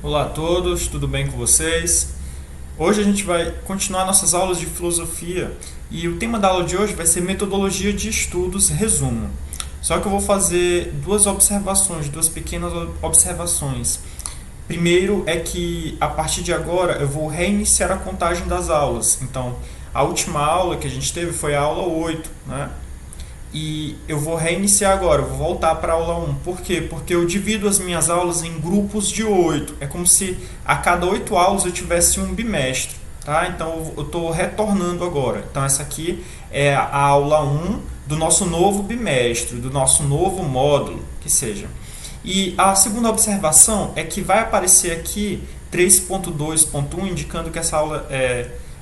Olá a todos, tudo bem com vocês? Hoje a gente vai continuar nossas aulas de filosofia e o tema da aula de hoje vai ser metodologia de estudos, resumo. Só que eu vou fazer duas pequenas observações. Primeiro é que a partir de agora eu vou reiniciar a contagem das aulas. Então, a última aula que a gente teve foi a aula 8, né? E eu vou reiniciar agora, eu vou voltar para a aula 1. Por quê? Porque eu divido as minhas aulas em grupos de 8. É como se a cada 8 aulas eu tivesse um bimestre. Tá? Então eu estou retornando agora. Então essa aqui é a aula 1 do nosso novo bimestre, do nosso novo módulo, que seja. E a segunda observação é que vai aparecer aqui 3.2.1 indicando que essa aula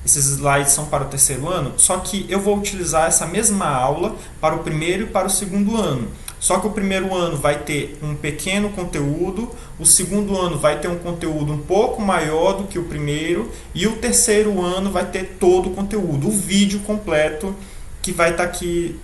esses slides são para o terceiro ano, só que eu vou utilizar essa mesma aula para o primeiro e para o segundo ano. Só que o primeiro ano vai ter um pequeno conteúdo, o segundo ano vai ter um conteúdo um pouco maior do que o primeiro, e o terceiro ano vai ter todo o conteúdo, o vídeo completo que vai estar aqui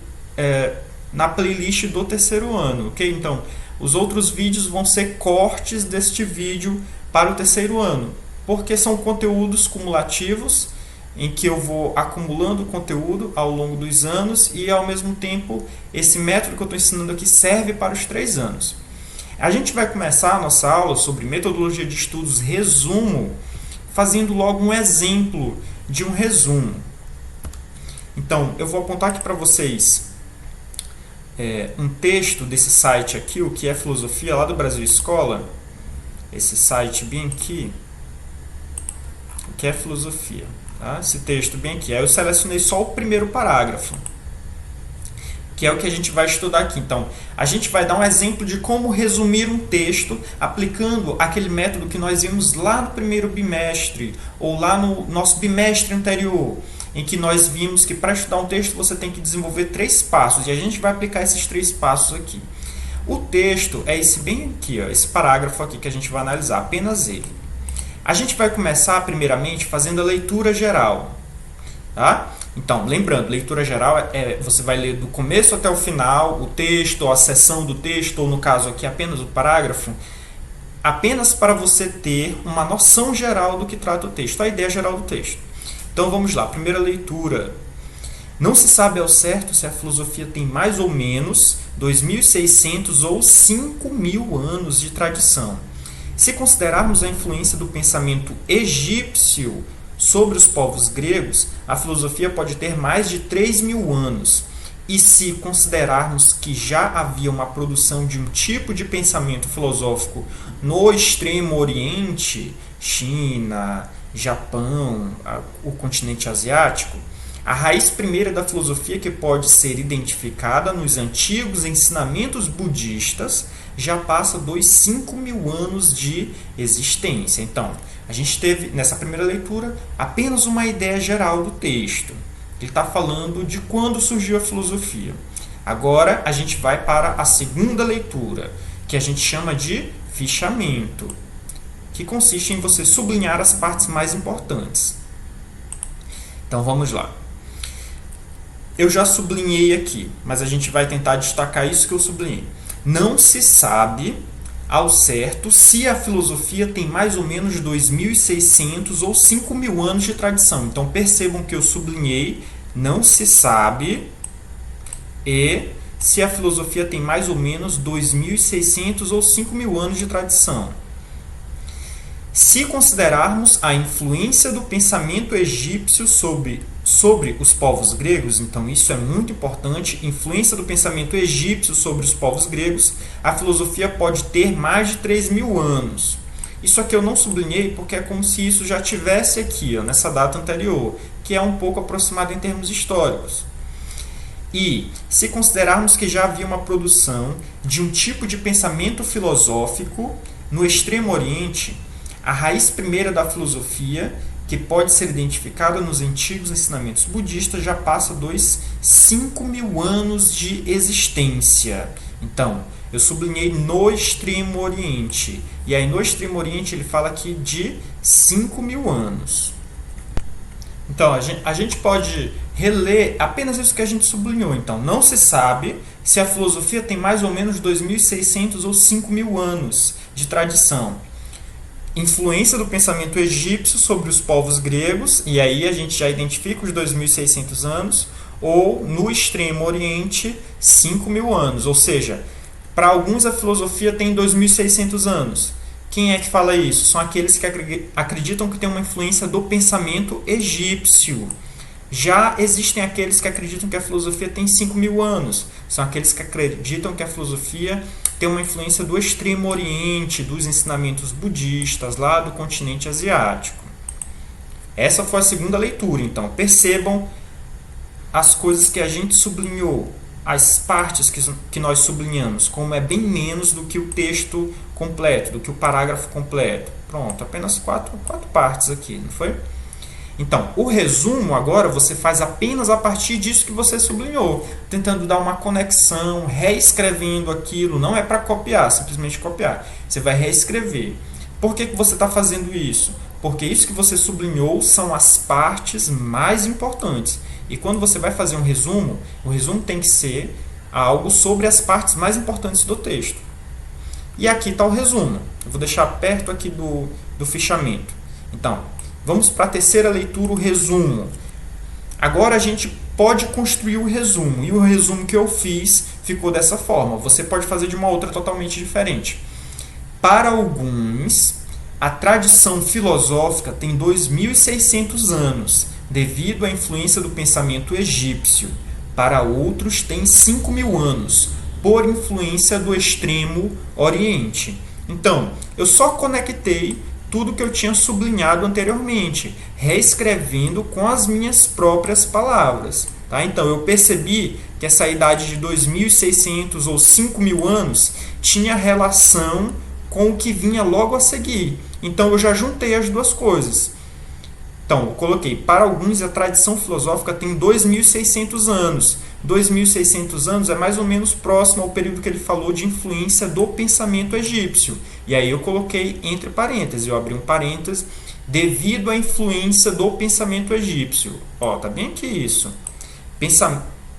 na playlist do terceiro ano, ok? Então, os outros vídeos vão ser cortes deste vídeo para o terceiro ano, porque são conteúdos cumulativos, em que eu vou acumulando conteúdo ao longo dos anos e, ao mesmo tempo, esse método que eu estou ensinando aqui serve para os 3 anos. A gente vai começar a nossa aula sobre metodologia de estudos resumo, fazendo logo um exemplo de um resumo. Então, eu vou apontar aqui para vocês um texto desse site aqui, o que é filosofia, lá do Brasil Escola. Esse site bem aqui, o que é filosofia. Tá? Esse texto bem aqui. Aí eu selecionei só o primeiro parágrafo, que é o que a gente vai estudar aqui. Então, a gente vai dar um exemplo de como resumir um texto aplicando aquele método que nós vimos lá no primeiro bimestre, ou lá no nosso bimestre anterior, em que nós vimos que para estudar um texto você tem que desenvolver 3 passos, e a gente vai aplicar esses 3 passos aqui. O texto é esse bem aqui, ó, esse parágrafo aqui que a gente vai analisar, apenas ele. A gente vai começar, primeiramente, fazendo a leitura geral. Tá? Então, lembrando, leitura geral você vai ler do começo até o final o texto, ou a seção do texto, ou no caso aqui apenas o parágrafo, apenas para você ter uma noção geral do que trata o texto, a ideia geral do texto. Então, vamos lá. Primeira leitura. Não se sabe ao certo se a filosofia tem mais ou menos 2.600 ou 5.000 anos de tradição. Se considerarmos a influência do pensamento egípcio sobre os povos gregos, a filosofia pode ter mais de 3.000 anos. E se considerarmos que já havia uma produção de um tipo de pensamento filosófico no Extremo Oriente, China, Japão, o continente asiático, a raiz primeira da filosofia, que pode ser identificada nos antigos ensinamentos budistas, já passa dos 5.000 anos de existência. Então, a gente teve, nessa primeira leitura, apenas uma ideia geral do texto. Ele está falando de quando surgiu a filosofia. Agora, a gente vai para a segunda leitura, que a gente chama de fichamento, que consiste em você sublinhar as partes mais importantes. Então, vamos lá. Eu já sublinhei aqui, mas a gente vai tentar destacar isso que eu sublinhei. Não se sabe ao certo se a filosofia tem mais ou menos 2.600 ou 5.000 anos de tradição. Então, percebam que eu sublinhei, não se sabe, e se a filosofia tem mais ou menos 2.600 ou 5.000 anos de tradição. Se considerarmos a influência do pensamento egípcio sobre os povos gregos, então isso é muito importante, influência do pensamento egípcio sobre os povos gregos, a filosofia pode ter mais de 3.000 anos. Isso aqui eu não sublinhei porque é como se isso já tivesse aqui, ó, nessa data anterior, que é um pouco aproximado em termos históricos. E se considerarmos que já havia uma produção de um tipo de pensamento filosófico no Extremo Oriente, a raiz primeira da filosofia, que pode ser identificada nos antigos ensinamentos budistas, já passa dos 5.000 anos de existência. Então, eu sublinhei no Extremo Oriente. E aí, no Extremo Oriente, ele fala aqui de 5.000 anos. Então, a gente pode reler apenas isso que a gente sublinhou. Então, não se sabe se a filosofia tem mais ou menos 2.600 ou 5.000 anos de tradição. influência do pensamento egípcio sobre os povos gregos, e aí a gente já identifica os 2.600 anos, ou no Extremo Oriente, 5.000 anos. Ou seja, para alguns a filosofia tem 2.600 anos. Quem é que fala isso? São aqueles que acreditam que tem uma influência do pensamento egípcio. Já existem aqueles que acreditam que a filosofia tem 5.000 anos. São aqueles que acreditam que a filosofia tem uma influência do Extremo Oriente, dos ensinamentos budistas, lá do continente asiático. Essa foi a segunda leitura, então. Percebam as coisas que a gente sublinhou, as partes que nós sublinhamos, como é bem menos do que o texto completo, do que o parágrafo completo. Pronto, apenas quatro partes aqui, não foi? Então, o resumo agora você faz apenas a partir disso que você sublinhou, tentando dar uma conexão, reescrevendo aquilo. Não é para copiar, simplesmente copiar. Você vai reescrever. Por que você está fazendo isso? Porque isso que você sublinhou são as partes mais importantes. E quando você vai fazer um resumo, o resumo tem que ser algo sobre as partes mais importantes do texto. E aqui está o resumo. Eu vou deixar perto aqui do fichamento. Então, vamos para a terceira leitura, o resumo. Agora a gente pode construir o resumo. E o resumo que eu fiz ficou dessa forma. Você pode fazer de uma outra totalmente diferente. Para alguns, a tradição filosófica tem 2.600 anos, devido à influência do pensamento egípcio. Para outros, tem 5.000 anos, por influência do Extremo Oriente. Então, eu só conectei tudo que eu tinha sublinhado anteriormente, reescrevendo com as minhas próprias palavras. Tá? Então, eu percebi que essa idade de 2.600 ou 5.000 anos tinha relação com o que vinha logo a seguir. Então, eu já juntei as duas coisas. Então, eu coloquei, para alguns a tradição filosófica tem 2.600 anos. 2.600 anos é mais ou menos próximo ao período que ele falou de influência do pensamento egípcio. E aí eu coloquei entre parênteses, eu abri um parênteses, devido à influência do pensamento egípcio. Ó, tá bem aqui isso.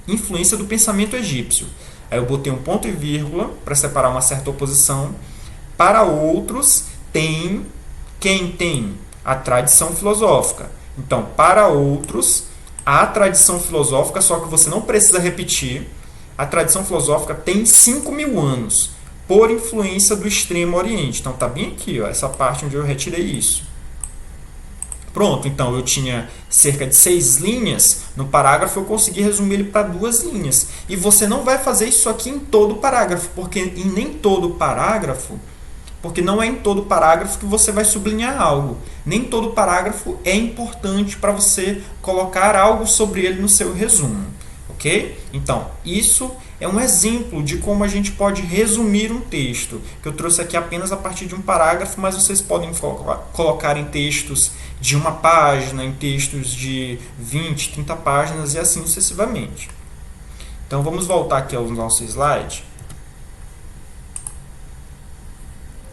Influência do pensamento egípcio. Aí eu botei um ponto e vírgula para separar uma certa oposição. Para outros, quem tem a tradição filosófica. Então, para outros, a tradição filosófica, só que você não precisa repetir, a tradição filosófica tem 5.000 anos, por influência do Extremo Oriente. Então, está bem aqui, ó, essa parte onde eu retirei isso. Pronto, então eu tinha cerca de 6 linhas, no parágrafo eu consegui resumir ele para 2 linhas. E você não vai fazer isso aqui em todo o parágrafo, porque em nem todo parágrafo, porque não é em todo parágrafo que você vai sublinhar algo. Nem todo parágrafo é importante para você colocar algo sobre ele no seu resumo. Ok? Então, isso é um exemplo de como a gente pode resumir um texto, que eu trouxe aqui apenas a partir de um parágrafo, mas vocês podem colocar em textos de 1 página, em textos de 20, 30 páginas e assim sucessivamente. Então, vamos voltar aqui ao nosso slide.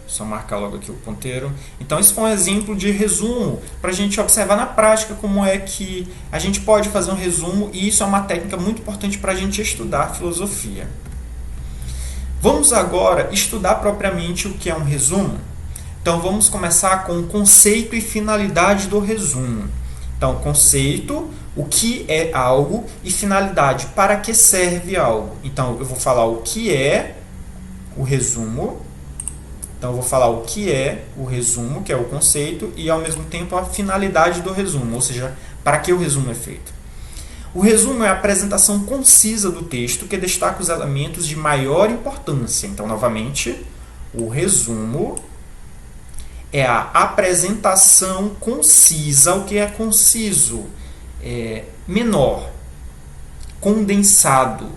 Só marcar logo aqui o ponteiro. Então, esse foi um exemplo de resumo para a gente observar na prática como é que a gente pode fazer um resumo, e isso é uma técnica muito importante para a gente estudar filosofia. Vamos agora estudar propriamente o que é um resumo. Então, vamos começar com o conceito e finalidade do resumo. Então, conceito, o que é algo, e finalidade, para que serve algo. Então, eu vou falar o que é o resumo. Então, eu vou falar o que é o resumo, que é o conceito, e, ao mesmo tempo, a finalidade do resumo, ou seja, para que o resumo é feito. O resumo é a apresentação concisa do texto que destaca os elementos de maior importância. Então, novamente, o resumo é a apresentação concisa. O que é conciso? É menor, condensado.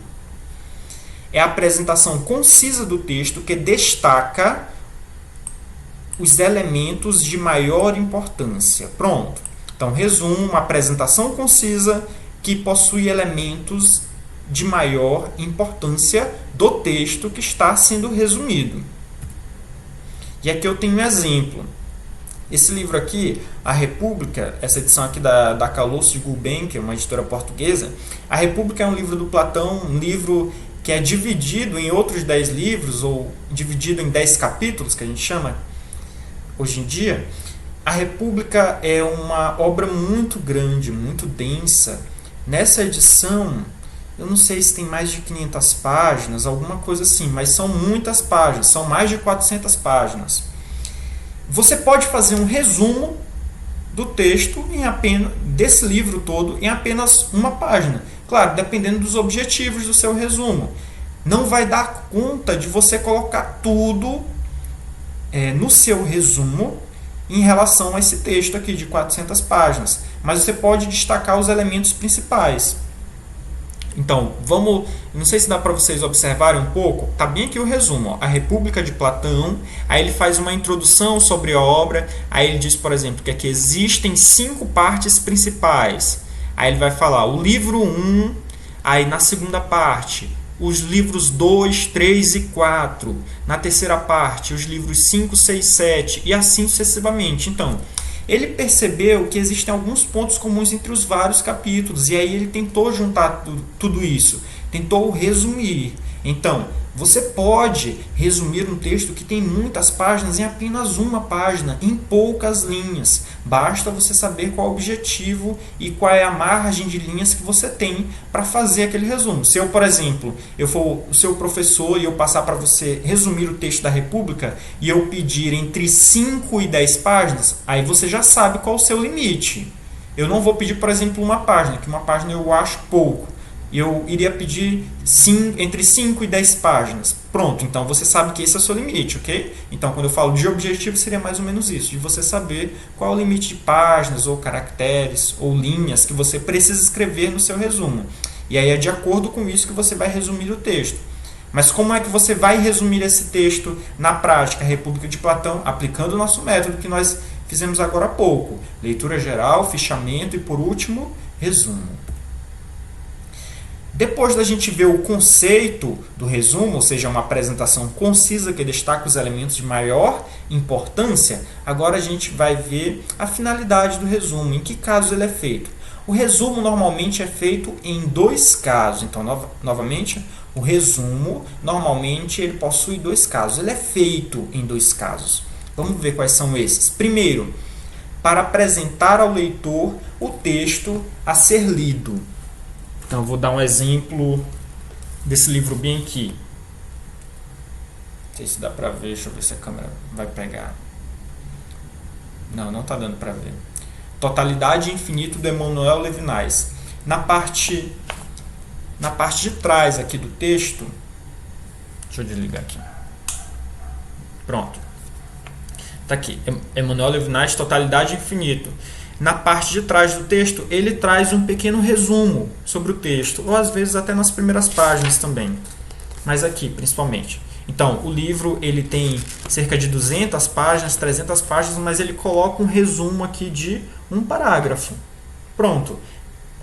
É a apresentação concisa do texto que destaca os elementos de maior importância. Pronto. Então, resumo, uma apresentação concisa que possui elementos de maior importância do texto que está sendo resumido. E aqui eu tenho um exemplo. Esse livro aqui, A República, essa edição aqui da Calouste Gulbenkian, uma editora portuguesa, A República é um livro do Platão, um livro que é dividido em outros 10 livros, ou dividido em 10 capítulos, que a gente chama. hoje em dia, a República é uma obra muito grande, muito densa. Nessa edição, eu não sei se tem mais de 500 páginas, alguma coisa assim, mas são muitas páginas, são mais de 400 páginas. Você pode fazer um resumo do texto desse livro todo em apenas uma página. Claro, dependendo dos objetivos do seu resumo. Não vai dar conta de você colocar tudo no seu resumo em relação a esse texto aqui de 400 páginas. Mas você pode destacar os elementos principais. Então, não sei se dá para vocês observarem um pouco, está bem aqui o resumo, ó, a República de Platão, aí ele faz uma introdução sobre a obra, aí ele diz, por exemplo, que aqui existem 5 partes principais, aí ele vai falar o livro 1, aí na segunda parte, os livros 2, 3 e 4, na terceira parte, os livros 5, 6, 7 e assim sucessivamente. Então, ele percebeu que existem alguns pontos comuns entre os vários capítulos, e aí ele tentou juntar tudo isso, tentou resumir. Então, você pode resumir um texto que tem muitas páginas em apenas uma página, em poucas linhas. Basta você saber qual é o objetivo e qual é a margem de linhas que você tem para fazer aquele resumo. Se eu, por exemplo, eu for o seu professor e eu passar para você resumir o texto da República e eu pedir entre 5 e 10 páginas, aí você já sabe qual é o seu limite. Eu não vou pedir, por exemplo, uma página, que uma página eu acho pouco. Eu iria pedir entre 5 e 10 páginas. Pronto, então você sabe que esse é o seu limite, ok? Então, quando eu falo de objetivo, seria mais ou menos isso, de você saber qual é o limite de páginas, ou caracteres, ou linhas que você precisa escrever no seu resumo. E aí é de acordo com isso que você vai resumir o texto. Mas como é que você vai resumir esse texto na prática? República de Platão, aplicando o nosso método que nós fizemos agora há pouco. Leitura geral, fichamento e, por último, resumo. Depois da gente ver o conceito do resumo, ou seja, uma apresentação concisa que destaca os elementos de maior importância, agora a gente vai ver a finalidade do resumo, em que casos ele é feito. O resumo normalmente é feito em 2 casos. Então, novamente, o resumo normalmente ele possui 2 casos. Ele é feito em 2 casos. Vamos ver quais são esses. Primeiro, para apresentar ao leitor o texto a ser lido. Então, eu vou dar um exemplo desse livro bem aqui. Não sei se dá para ver. Deixa eu ver se a câmera vai pegar. Não está dando para ver. Totalidade e Infinito, de Emmanuel Levinas. Na parte de trás aqui do texto... Deixa eu desligar aqui. Pronto. Está aqui. Emmanuel Levinas, Totalidade e Infinito. Na parte de trás do texto, ele traz um pequeno resumo sobre o texto, ou às vezes até nas primeiras páginas também, mas aqui principalmente. Então, o livro ele tem cerca de 200 páginas, 300 páginas, mas ele coloca um resumo aqui de um parágrafo. Pronto.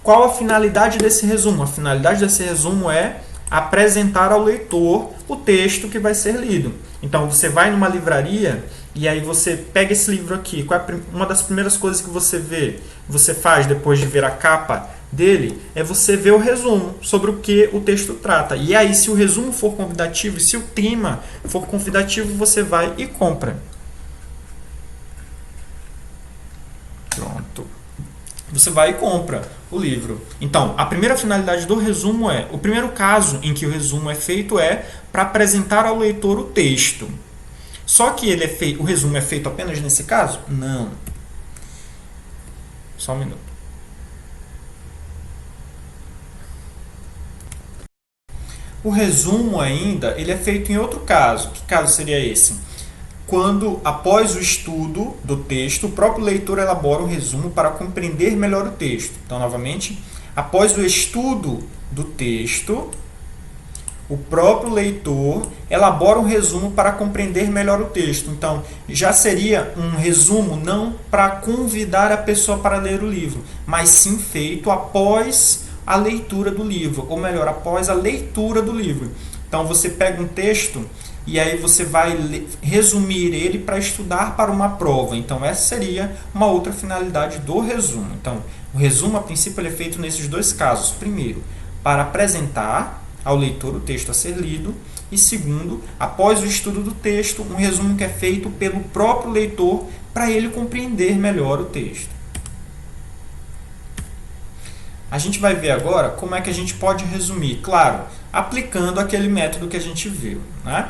Qual a finalidade desse resumo? A finalidade desse resumo é apresentar ao leitor o texto que vai ser lido. Então, você vai numa livraria e aí você pega esse livro aqui. Qual é uma das primeiras coisas que você faz depois de ver a capa dele? É você ver o resumo sobre o que o texto trata. E aí, se o resumo for convidativo e se o tema for convidativo, você vai e compra. Pronto. Você vai e compra o livro. Então, a primeira finalidade do resumo o primeiro caso em que o resumo é feito é para apresentar ao leitor o texto. Só que o resumo é feito apenas nesse caso? Não. Só um minuto. O resumo ainda, ele é feito em outro caso. Que caso seria esse? Quando, após o estudo do texto, o próprio leitor elabora um resumo para compreender melhor o texto. Então, novamente, após o estudo do texto, o próprio leitor elabora um resumo para compreender melhor o texto. Então, já seria um resumo não para convidar a pessoa para ler o livro, mas sim feito após a leitura do livro, ou melhor, após a leitura do livro. Então, você pega um texto e aí você vai resumir ele para estudar para uma prova. Então, essa seria uma outra finalidade do resumo. Então, o resumo, a princípio, ele é feito nesses 2 casos. Primeiro, para apresentar ao leitor o texto a ser lido, E segundo, após o estudo do texto, um resumo que é feito pelo próprio leitor para ele compreender melhor o texto. A gente vai ver agora como é que a gente pode resumir, claro, aplicando aquele método que a gente viu, né?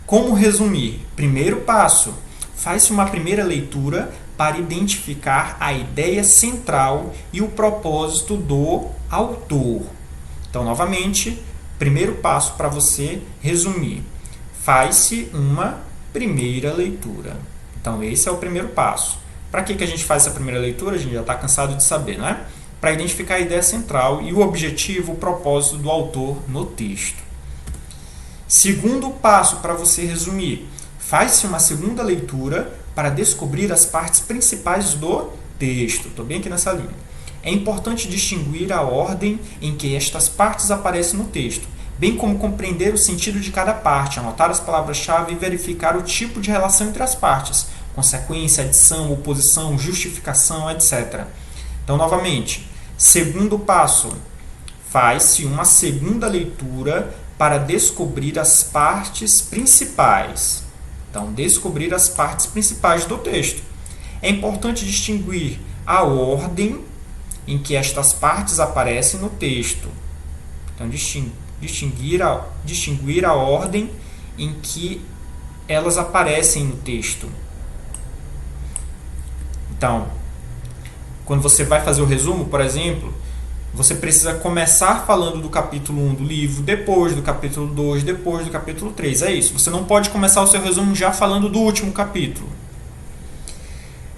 Como resumir? Primeiro passo, faz-se uma primeira leitura para identificar a ideia central e o propósito do autor. Então, novamente, primeiro passo para você resumir. Faz-se uma primeira leitura. Então, esse é o primeiro passo. Para que a gente faz essa primeira leitura? A gente já está cansado de saber, né? Para identificar a ideia central e o objetivo, o propósito do autor no texto. Segundo passo para você resumir. Faz-se uma segunda leitura para descobrir as partes principais do texto. Estou bem aqui nessa linha. É importante distinguir a ordem em que estas partes aparecem no texto, bem como compreender o sentido de cada parte, anotar as palavras-chave e verificar o tipo de relação entre as partes, consequência, adição, oposição, justificação, etc. Então, novamente, segundo passo, faz-se uma segunda leitura para descobrir as partes principais. Então, descobrir as partes principais do texto. É importante distinguir a ordem em que estas partes aparecem no texto. Então, distinguir a ordem em que elas aparecem no texto. Então, quando você vai fazer o resumo, por exemplo, você precisa começar falando do capítulo 1 do livro, depois do capítulo 2, depois do capítulo 3. É isso. Você não pode começar o seu resumo já falando do último capítulo.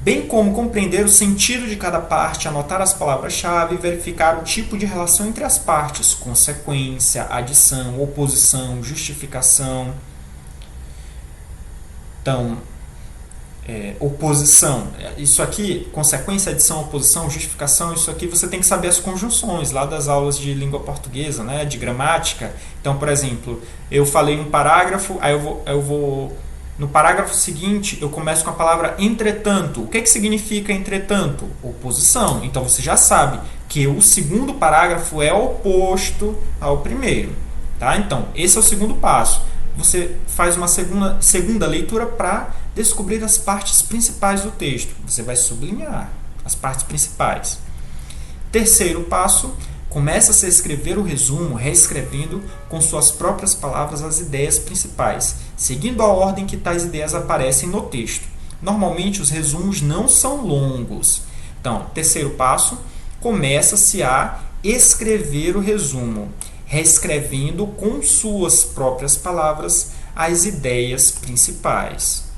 Bem como compreender o sentido de cada parte, anotar as palavras-chave e verificar o tipo de relação entre as partes, consequência, adição, oposição, justificação. Então, oposição, isso aqui, consequência, adição, oposição, justificação, isso aqui você tem que saber as conjunções lá das aulas de língua portuguesa, né, de gramática. Então, por exemplo, eu falei um parágrafo, aí eu vou no parágrafo seguinte, eu começo com a palavra entretanto. O que significa entretanto? Oposição. Então, você já sabe que o segundo parágrafo é oposto ao primeiro. Tá? Então, esse é o segundo passo. Você faz uma segunda leitura para descobrir as partes principais do texto. Você vai sublinhar as partes principais. Terceiro passo, começa-se a escrever o resumo, reescrevendo com suas próprias palavras as ideias principais, seguindo a ordem que tais ideias aparecem no texto. Normalmente, os resumos não são longos. Então, terceiro passo, começa-se a escrever o resumo, reescrevendo com suas próprias palavras as ideias principais.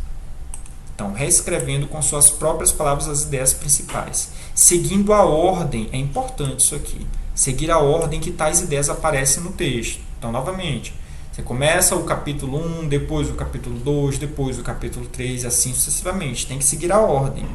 Então, reescrevendo com suas próprias palavras as ideias principais. Seguindo a ordem, é importante isso aqui, seguir a ordem que tais ideias aparecem no texto. Então, novamente, você começa o capítulo 1, depois o capítulo 2, depois o capítulo 3, e assim sucessivamente. Tem que seguir a ordem.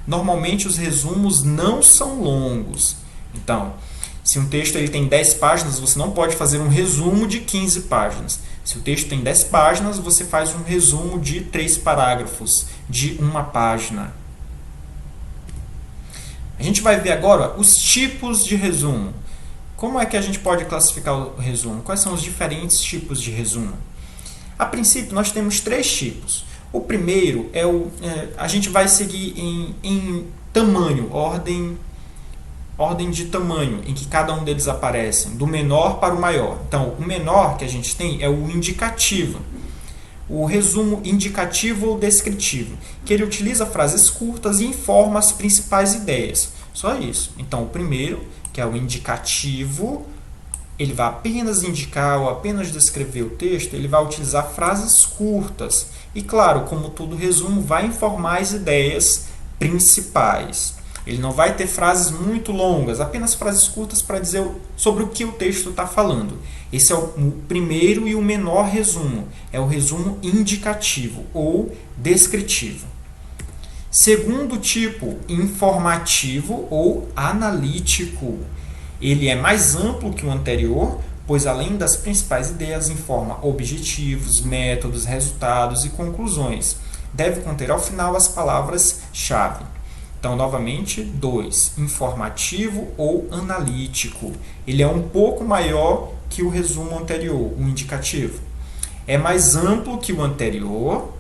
Normalmente, os resumos não são longos. Então, se um texto ele tem 10 páginas, você não pode fazer um resumo de 15 páginas. Se o texto tem 10 páginas, você faz um resumo de 3 parágrafos, de uma página. A gente vai ver agora os tipos de resumo. Como é que a gente pode classificar o resumo? Quais são os diferentes tipos de resumo? A princípio, nós temos 3 tipos. O primeiro a gente vai seguir em tamanho, ordem de tamanho, em que cada um deles aparece, do menor para o maior. Então, o menor que a gente tem é o indicativo. O resumo indicativo ou descritivo, que ele utiliza frases curtas e informa as principais ideias. Só isso. Então, o primeiro, que é o indicativo, ele vai apenas indicar ou apenas descrever o texto, ele vai utilizar frases curtas. E, claro, como todo resumo, vai informar as ideias principais. Ele não vai ter frases muito longas, apenas frases curtas para dizer sobre o que o texto está falando. Esse é o primeiro e o menor resumo. É o resumo indicativo ou descritivo. Segundo tipo, informativo ou analítico. Ele é mais amplo que o anterior, pois além das principais ideias, informa objetivos, métodos, resultados e conclusões. Deve conter ao final as palavras-chave. Então, novamente, 2, informativo ou analítico. Ele é um pouco maior que o resumo anterior, o indicativo. é mais amplo que o anterior.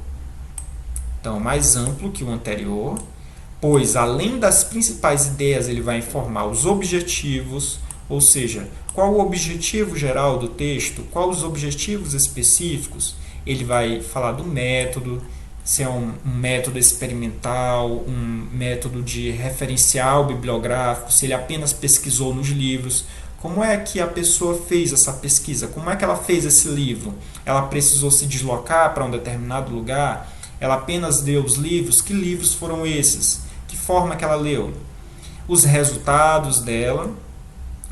Então, mais amplo que o anterior, pois além das principais ideias, ele vai informar os objetivos, ou seja, qual o objetivo geral do texto, quais os objetivos específicos. Ele vai falar do método, se é um método experimental, um método de referencial bibliográfico, se ele apenas pesquisou nos livros. Como é que a pessoa fez essa pesquisa? Como é que ela fez esse livro? Ela precisou se deslocar para um determinado lugar? Ela apenas leu os livros? Que livros foram esses? Que forma que ela leu? Os resultados dela.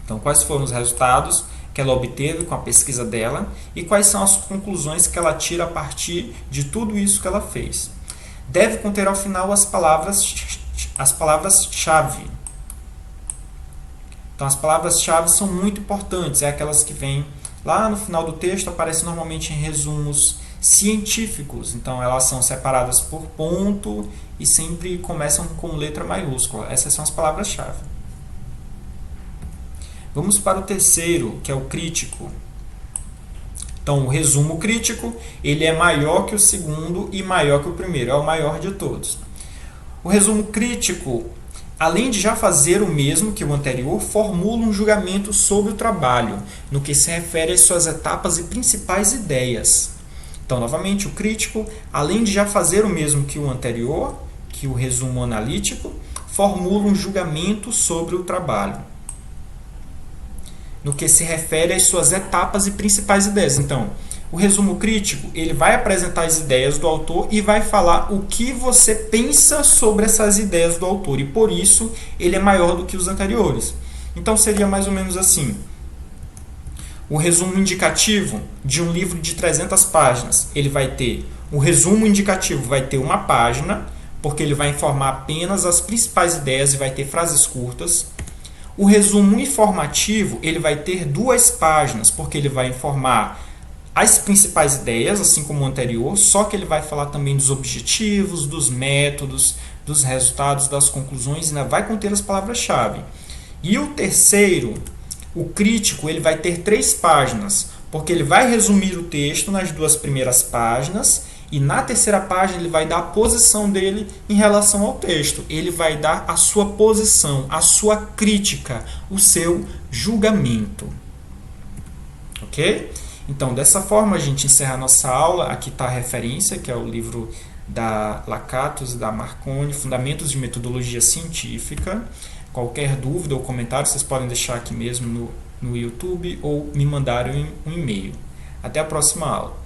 Então, quais foram os resultados que ela obteve com a pesquisa dela e quais são as conclusões que ela tira a partir de tudo isso que ela fez. Deve conter ao final as palavras-chave. Então, as palavras-chave são muito importantes, é aquelas que vêm lá no final do texto, aparecem normalmente em resumos científicos. Então, elas são separadas por ponto e sempre começam com letra maiúscula. Essas são as palavras-chave. Vamos para o terceiro, que é o crítico. Então, o resumo crítico, ele é maior que o segundo e maior que o primeiro, é o maior de todos. O resumo crítico, além de já fazer o mesmo que o anterior, formula um julgamento sobre o trabalho, no que se refere às suas etapas e principais ideias. Então, novamente, o crítico, além de já fazer o mesmo que o anterior, que o resumo analítico, formula um julgamento sobre o trabalho, no que se refere às suas etapas e principais ideias. Então, o resumo crítico, ele vai apresentar as ideias do autor e vai falar o que você pensa sobre essas ideias do autor, e por isso ele é maior do que os anteriores. Então, seria mais ou menos assim. O resumo indicativo de um livro de 300 páginas, ele vai ter, o resumo indicativo vai ter uma página, porque ele vai informar apenas as principais ideias e vai ter frases curtas. O resumo informativo, ele vai ter 2 páginas, porque ele vai informar as principais ideias, assim como o anterior, só que ele vai falar também dos objetivos, dos métodos, dos resultados, das conclusões, e ainda vai conter as palavras-chave. E o terceiro, o crítico, ele vai ter 3 páginas, porque ele vai resumir o texto nas 2 primeiras páginas, e na terceira página ele vai dar a posição dele em relação ao texto. Ele vai dar a sua posição, a sua crítica, o seu julgamento. Ok? Então, dessa forma, a gente encerra a nossa aula. Aqui está a referência, que é o livro da Lakatos e da Marconi, Fundamentos de Metodologia Científica. Qualquer dúvida ou comentário, vocês podem deixar aqui mesmo no YouTube ou me mandarem um e-mail. Até a próxima aula.